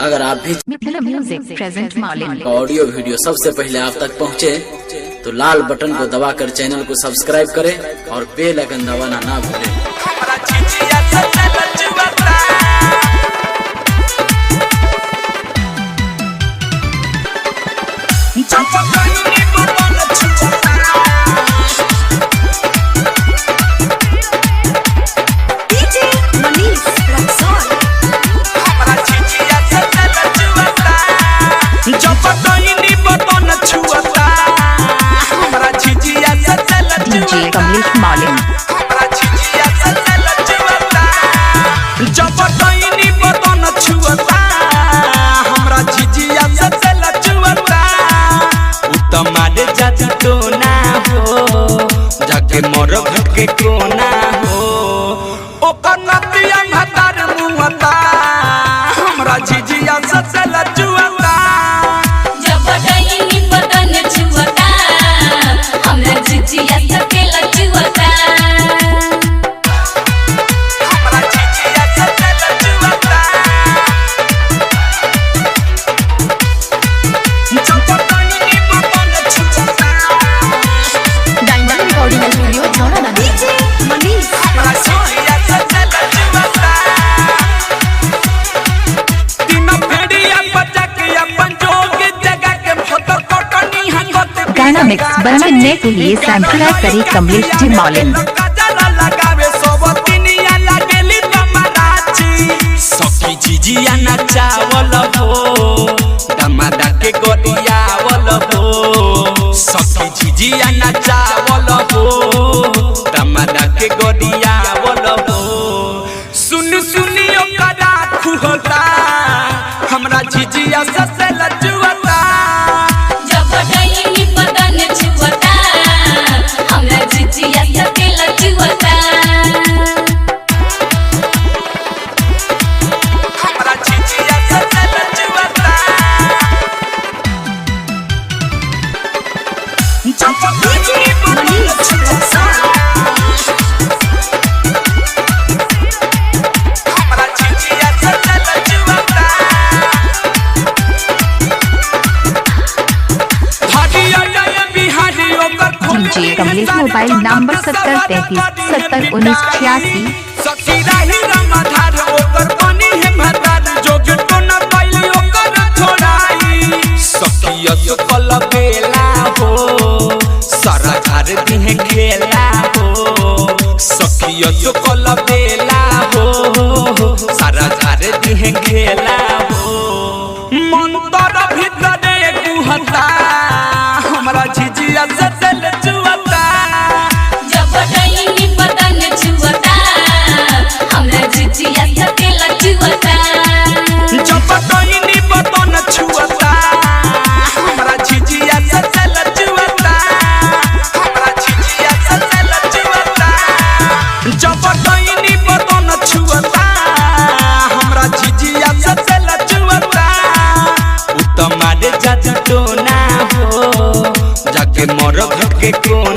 अगर आप भी मिथिला म्यूजिक प्रेजेंट मालिन ऑडियो वीडियो सबसे पहले आप तक पहुंचे तो लाल बटन को दबाकर चैनल को सब्सक्राइब करें और बेल आइकन दबाना ना भूलें। DJ कमलेश मालिन जाके मोर घर के कोना हो ओकर नतिया भतार मुआता हमरा झिझिया से लजुआता जब डईनी बदन छुअता हमरा झिझिया से लजुआता हमरा झिझिया से लजुआता जब डईनी बदन छुअता डायमंड रिकॉर्डिंग स्टूडियो छोड़ा डीजे मनीष हमरा झिझिया से लजुआता तीन फेड़िया बजा के अपन जोग जगह के फोटो कोटनी हंगत गाना मिक्स बनने के लिए सैम्पल करी कमलेश जी मालिन सखी झिझिया नचावल हो दमादा के गोदियावल हो सखी झिझिया नचावल हो दमादा के गोदियावल हो सुन सुनियो कदा खुहता हमरा झिझिया से लजुआता जब डईनी बदन छुअता हमरा झिझिया से लजुआता हमरा झिझिया से लजुआता डीजे मनीष हमरा झिझिया से लजुआता हरिया जय बिहारी ओकर DJ कमलेश मोबाइल नंबर 7033701986 सखी राही रामाधार ओकर पानी है भतार जोग तो न पाइली ओकर छोड़ाई सखिया तो कल बेला हो सारा घर दिहे खेला हो सखिया तो कल बेला हो सारा घर दिहे खेला हो मन तर भीतर गुहता हमरा झिझिया से लजुआता जब डईनी बदन छुअता हमरा झिझिया से लजुआता जब डईनी बदन छुअता हमरा झिझिया से लजुआता हमरा झिझिया से लजुआता जब डईनी बदन छुअता हमरा झिझिया से लजुआता उत्तम रे जात तो ना हो जाके मोर घर के कोना